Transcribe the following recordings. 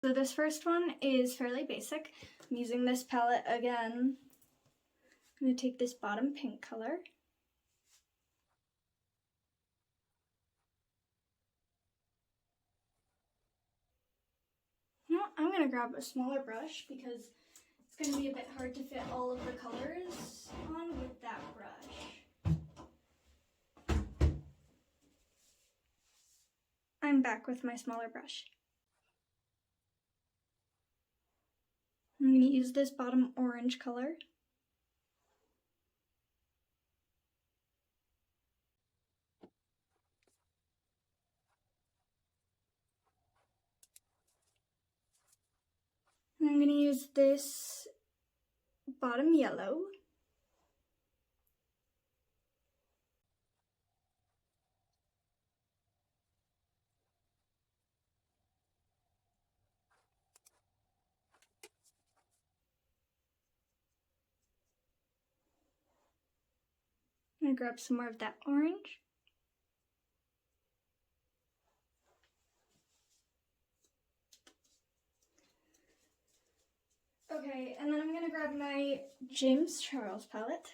So this first one is fairly basic. I'm using this palette again. I'm going to take this bottom pink color. Now I'm going to grab a smaller brush because it's going to be a bit hard to fit all of the colors on with that brush. I'm back with my smaller brush. I'm going to use this bottom orange color. And I'm going to use this bottom yellow. I'm going to grab some more of that orange. Okay, and then I'm going to grab my James Charles palette.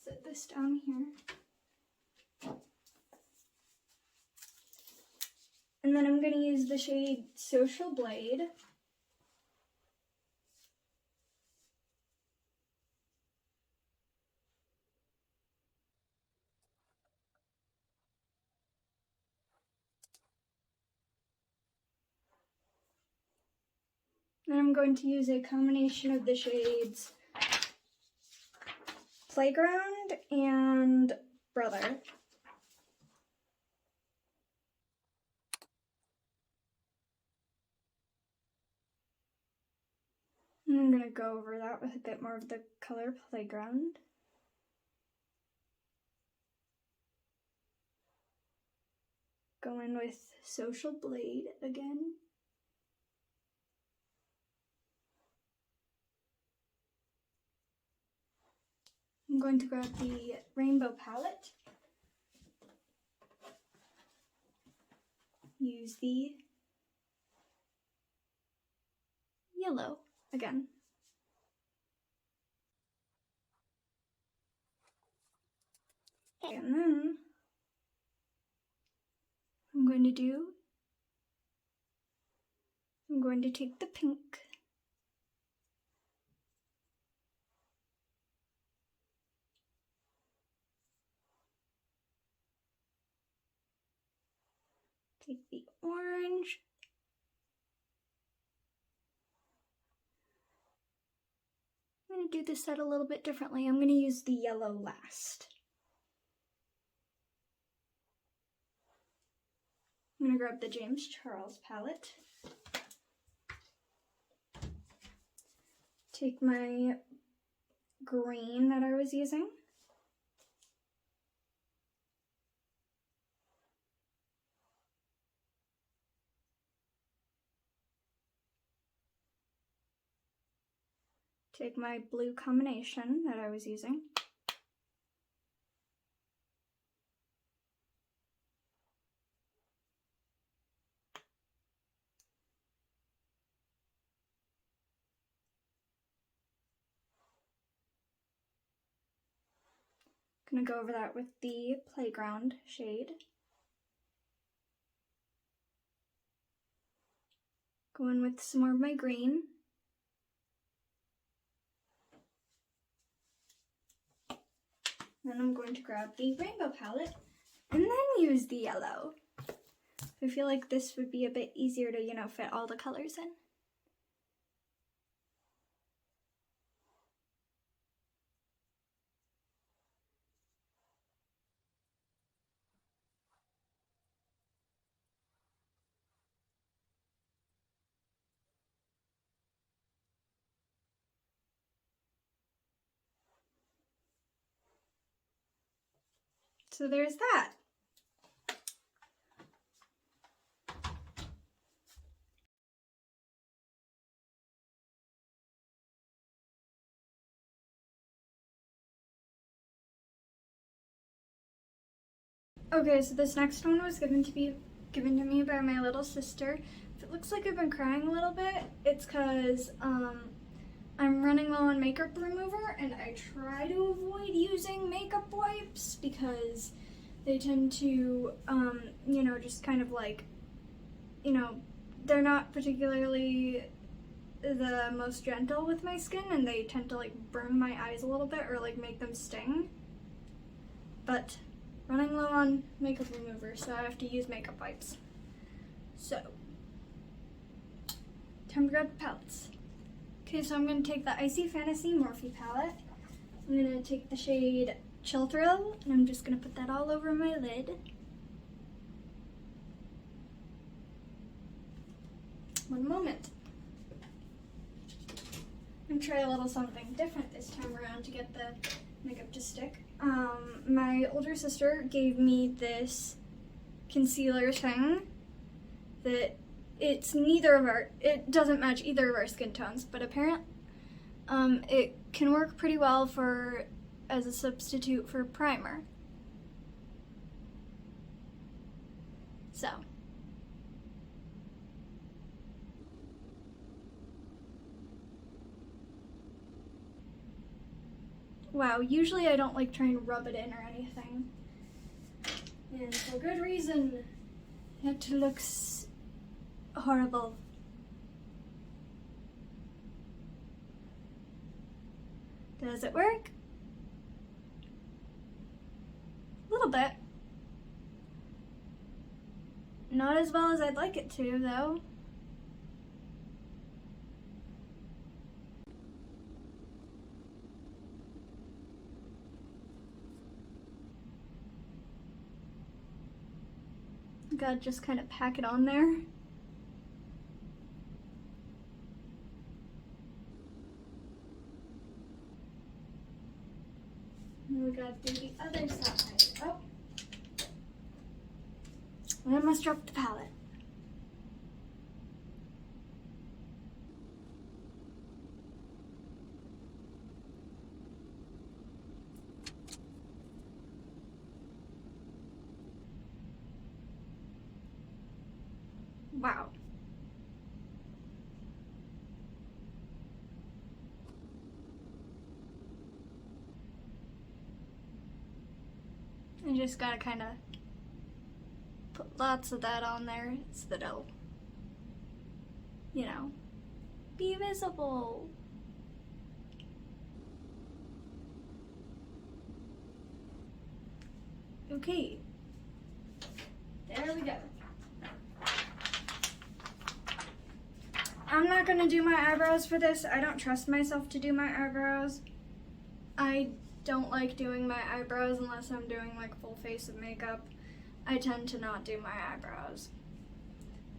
Set this down here. And then I'm going to use the shade Social Blade. Then I'm going to use a combination of the shades Playground and Brother. And I'm going to go over that with a bit more of the color Playground. Go in with Social Blade again. I'm going to grab the Rainbow palette. Use the yellow again. And then I'm going to take the pink. Take the orange. I'm going to do this set a little bit differently. I'm going to use the yellow last. I'm going to grab the James Charles palette. Take my green that I was using. Take my blue combination that I was using. Gonna go over that with the Playground shade. Go in with some more of my green. Then I'm going to grab the Rainbow palette and then use the yellow. I feel like this would be a bit easier to, fit all the colors in. So there's that. Okay, so this next one was given to me by my little sister it looks like I've been crying a little bit, it's because I'm running low on makeup remover, and I try to avoid using makeup wipes because they tend to, you know, just kind of like, you know, they're not particularly the most gentle with my skin, and they tend to like burn my eyes a little bit or like make them sting. But running low on makeup remover, so I have to use makeup wipes. So, time to grab the palettes. Okay, so I'm going to take the Icy Fantasy Morphe palette. I'm going to take the shade Chill Thrill, and I'm just going to put that all over my lid. One moment. I'm going to try a little something different this time around to get the makeup to stick. My older sister gave me this concealer thing that it doesn't match either of our skin tones, but apparently it can work pretty well as a substitute for primer. So. Wow, usually I don't like trying to rub it in or anything. And for good reason, it looks horrible. Does it work? A little bit. Not as well as I'd like it to, though. Gotta just kind of pack it on there. And we gotta do the other side. Oh. I almost dropped the palette. Wow. I just gotta kind of put lots of that on there so that it'll, you know, be visible. Okay. There we go. I'm not gonna do my eyebrows for this. I don't trust myself to do my eyebrows. I don't like doing my eyebrows unless I'm doing like full face of makeup. I tend to not do my eyebrows.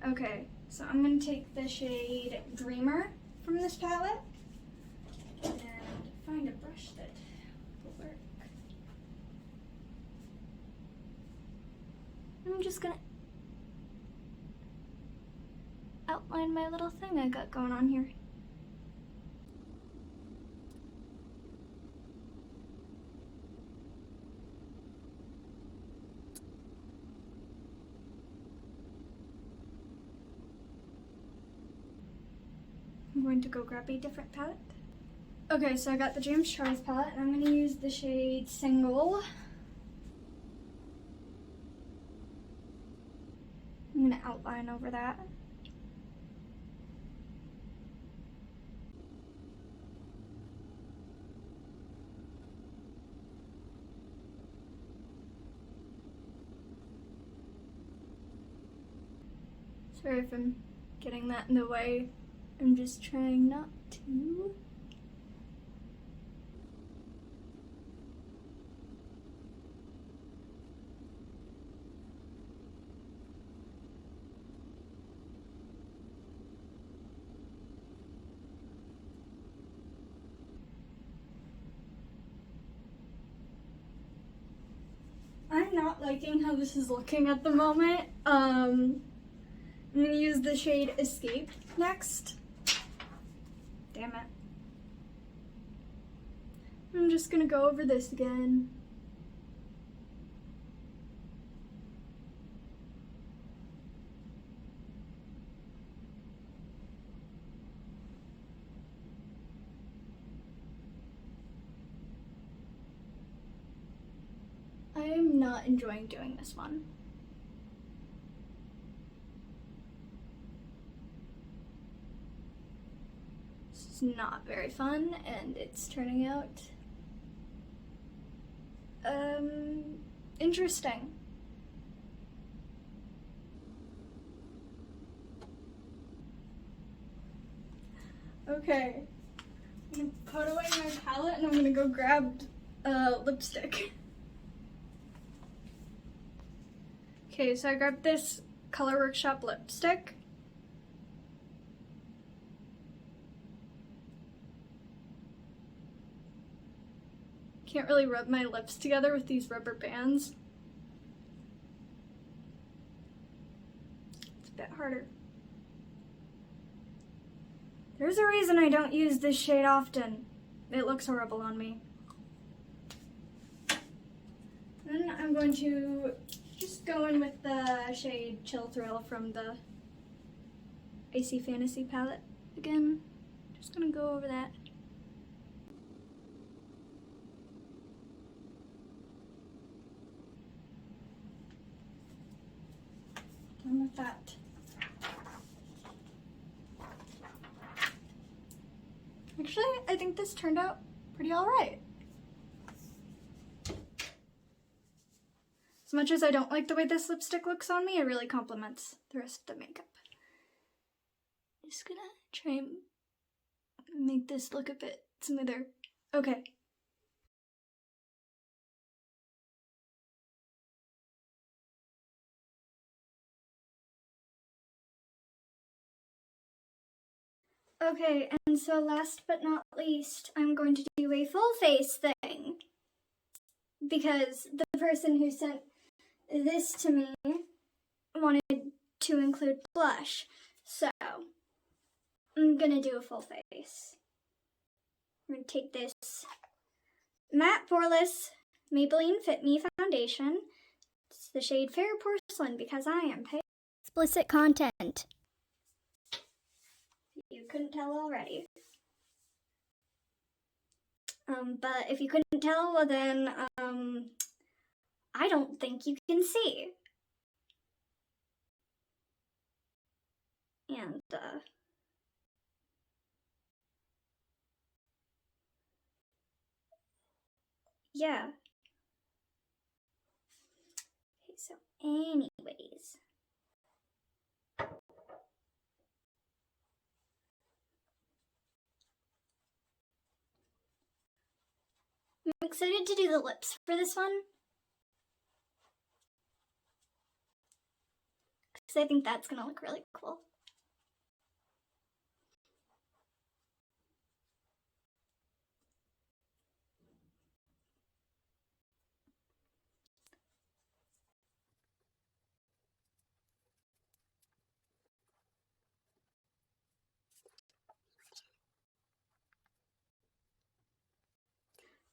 Okay, so I'm gonna take the shade Dreamer from this palette and find a brush that will work. I'm just gonna outline my little thing I got going on here. I'm going to go grab a different palette. Okay, so I got the James Charles palette, and I'm going to use the shade Single. I'm going to outline over that. Sorry if I'm getting that in the way. I'm just trying not to. I'm not liking how this is looking at the moment. I'm gonna use the shade Escape next. Damn it. I'm just gonna go over this again. I'm not enjoying doing this one. This is not very fun, and it's turning out interesting. Okay, I'm gonna put away my palette and I'm gonna go grab lipstick. Okay, so I grabbed this Color Workshop lipstick. Can't really rub my lips together with these rubber bands. It's a bit harder. There's a reason I don't use this shade often. It looks horrible on me. Then I'm going to just go in with the shade Chill Thrill from the Icy Fantasy palette again. Just gonna go over that. Done with that. Actually, I think this turned out pretty alright. As much as I don't like the way this lipstick looks on me, it really complements the rest of the makeup. Just gonna try and make this look a bit smoother. Okay. Okay, and so last but not least, I'm going to do a full face thing. Because the person who sent this to me wanted to include blush. So, I'm gonna do a full face. I'm gonna take this matte poreless Maybelline Fit Me foundation. It's the shade Fair Porcelain because I am pale. Explicit content. You couldn't tell already. But if you couldn't tell, well then, I don't think you can see. And, yeah. Okay, so anyways. I'm excited to do the lips for this one. Because I think that's gonna look really cool.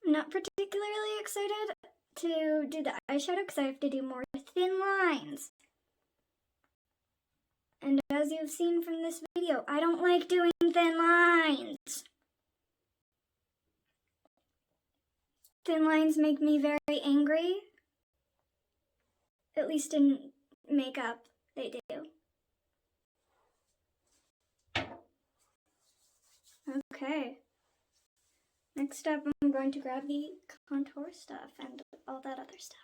I'm not particularly excited to do the eyeshadow because I have to do more thin lines. And as you've seen from this video, I don't like doing thin lines. Thin lines make me very angry. At least in makeup, they do. Okay. Next up, I'm going to grab the contour stuff and all that other stuff.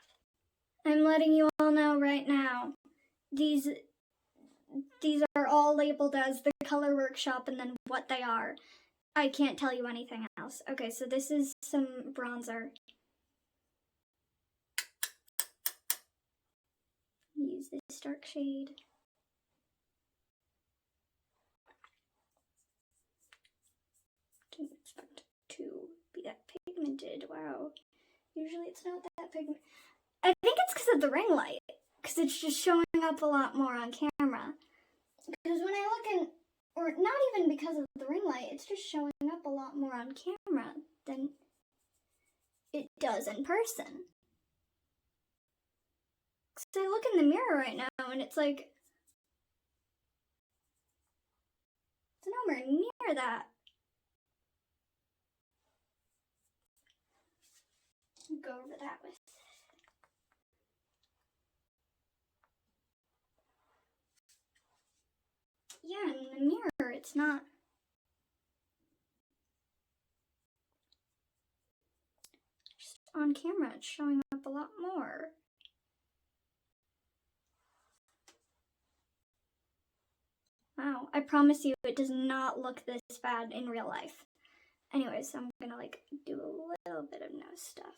I'm letting you all know right now, these are all labeled as the Color Workshop and then what they are. I can't tell you anything else. Okay, so this is some bronzer. Use this dark shade. Didn't expect to be that pigmented. Wow. Usually it's not that pigmented. I think it's because of the ring light. Because it's just showing up a lot more on camera. Because when I look in, or not even because of the ring light, it's just showing up a lot more on camera than it does in person. Because I look in the mirror right now and it's like, it's nowhere near that. Go over that with it's not. Just on camera, it's showing up a lot more. Wow, I promise you it does not look this bad in real life. Anyways, I'm gonna like do a little bit of nose stuff.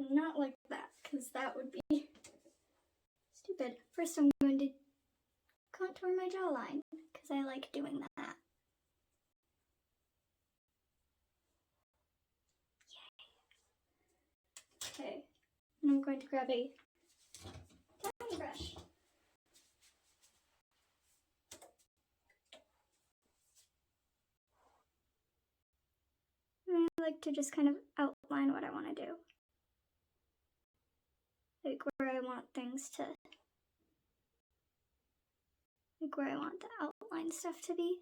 Not like that, because that would be stupid. First I'm going to contour my jawline, because I like doing that. Yay. Okay, and I'm going to grab a tiny brush. And I like to just kind of outline what I want to do. Like where I want things to, like where I want the outline stuff to be.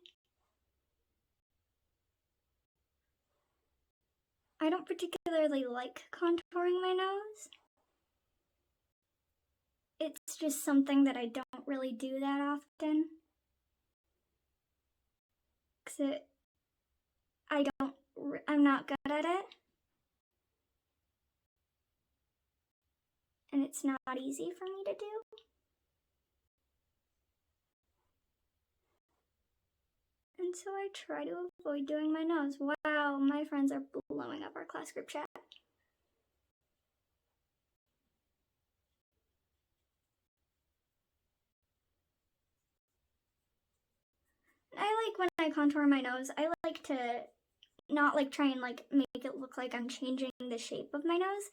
I don't particularly like contouring my nose. It's just something that I don't really do that often. Because I'm not good at it. And it's not easy for me to do. And so I try to avoid doing my nose. Wow, my friends are blowing up our class group chat. I like when I contour my nose, I like to not like try and like make it look like I'm changing the shape of my nose.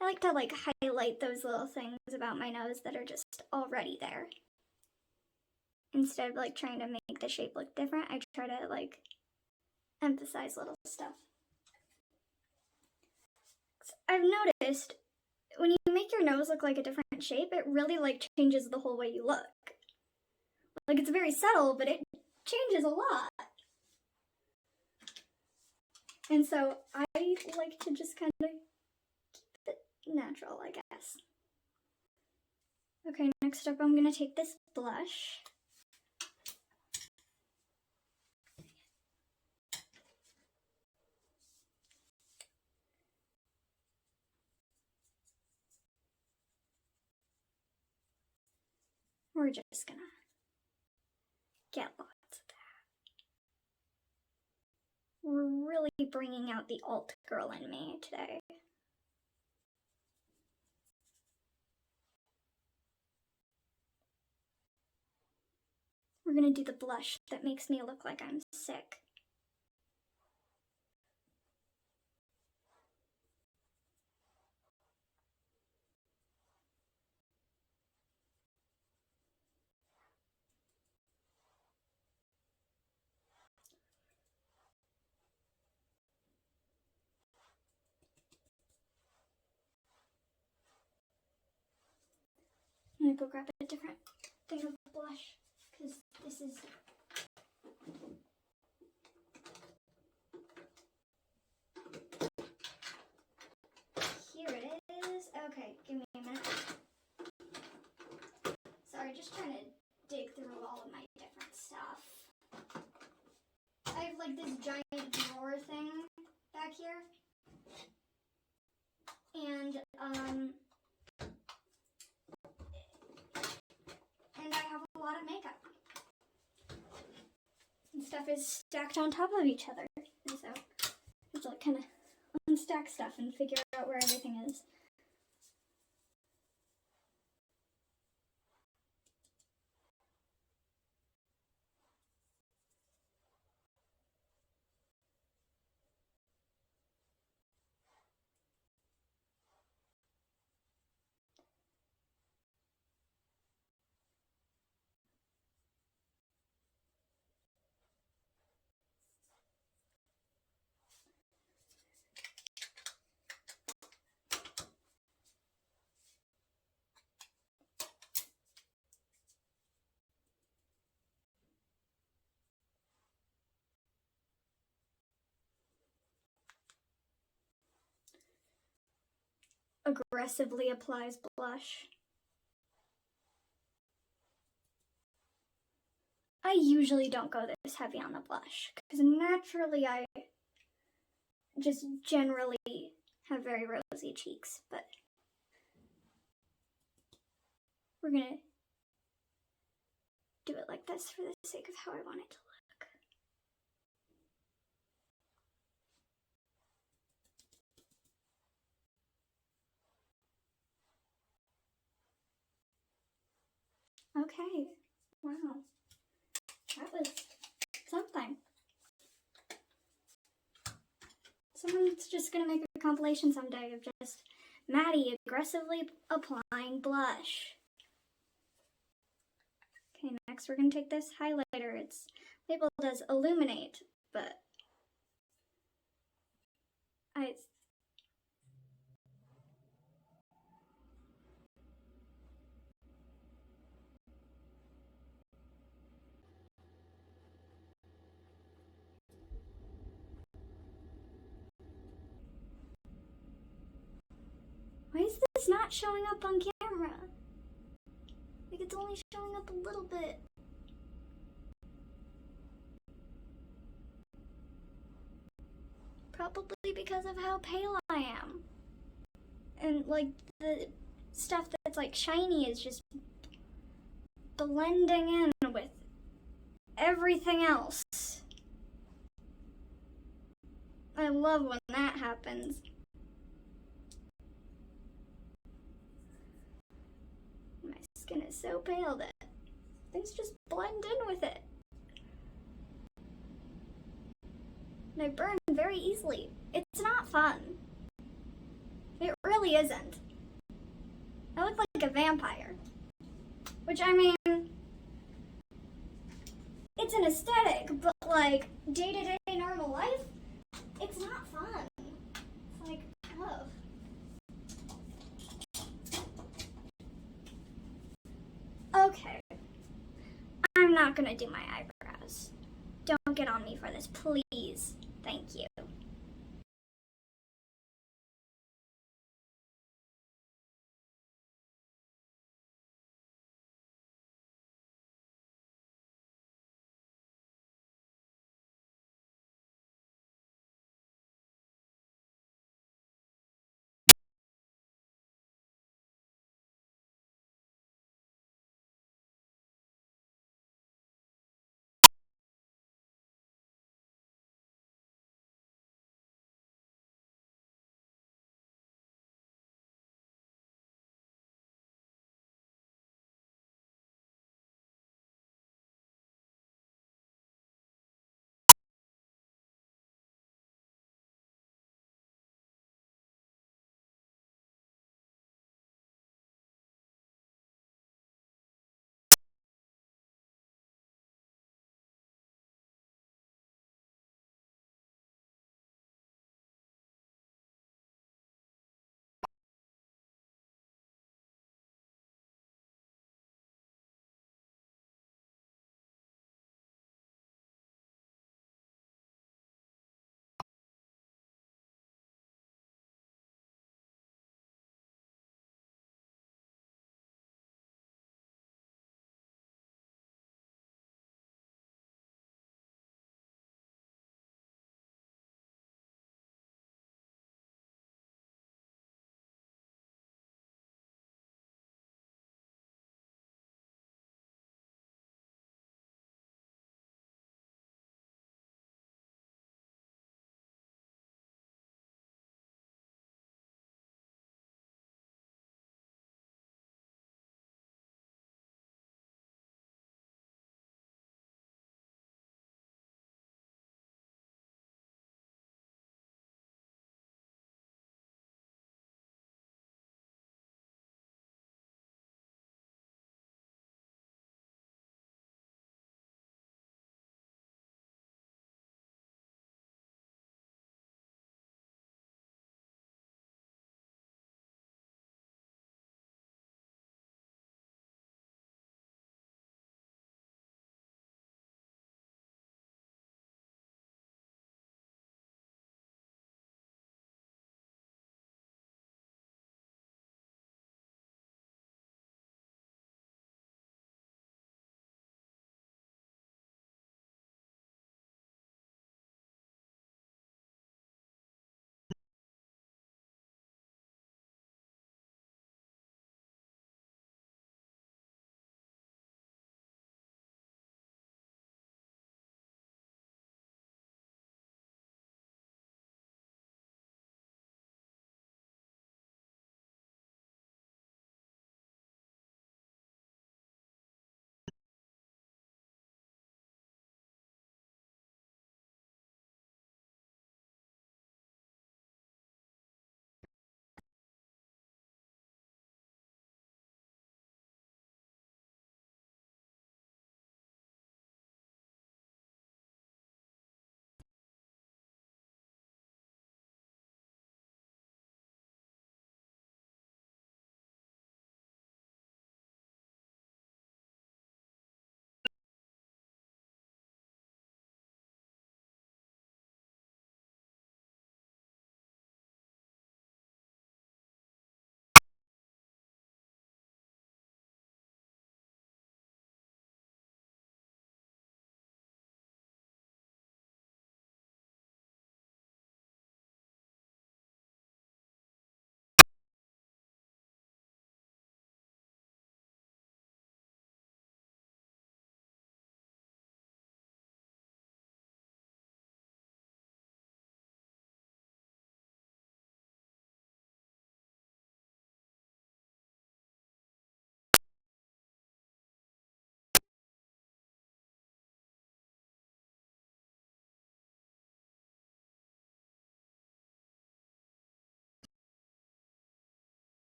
I like to like highlight those little things about my nose that are just already there. Instead of like trying to make the shape look different, I try to like emphasize little stuff. I've noticed when you make your nose look like a different shape, it really like changes the whole way you look. Like it's very subtle, but it changes a lot. And so I like to just kind of keep it natural, I guess. Okay, next up I'm gonna take this blush. We're just gonna get lots of that. We're really bringing out the alt girl in me today. We're gonna do the blush that makes me look like I'm sick. I'm gonna go grab a different thing of blush, because this is... Here it is. Okay, give me a minute. Sorry, just trying to dig through all of my different stuff. I have like this giant drawer thing back here. And I have a lot of makeup. And stuff is stacked on top of each other. And so I have to like kind of unstack stuff and figure out where everything is. Aggressively applies blush. I usually don't go this heavy on the blush, because naturally I just generally have very rosy cheeks, but we're gonna do it like this for the sake of how I want it to look. Okay, wow, that was something. Someone's just gonna make a compilation someday of just Maddie aggressively applying blush. Okay, next we're gonna take this highlighter. It's labeled as Illuminate, but why is this not showing up on camera? Like, it's only showing up a little bit. Probably because of how pale I am. And, like, the stuff that's, like, shiny is just blending in with everything else. I love when that happens. My skin is so pale that things just blend in with it. And I burn very easily. It's not fun. It really isn't. I look like a vampire. Which, I mean, it's an aesthetic, but like day-to-day normal life, it's not fun. It's like, ugh. Okay. I'm not gonna do my eyebrows. Don't get on me for this, please. Thank you.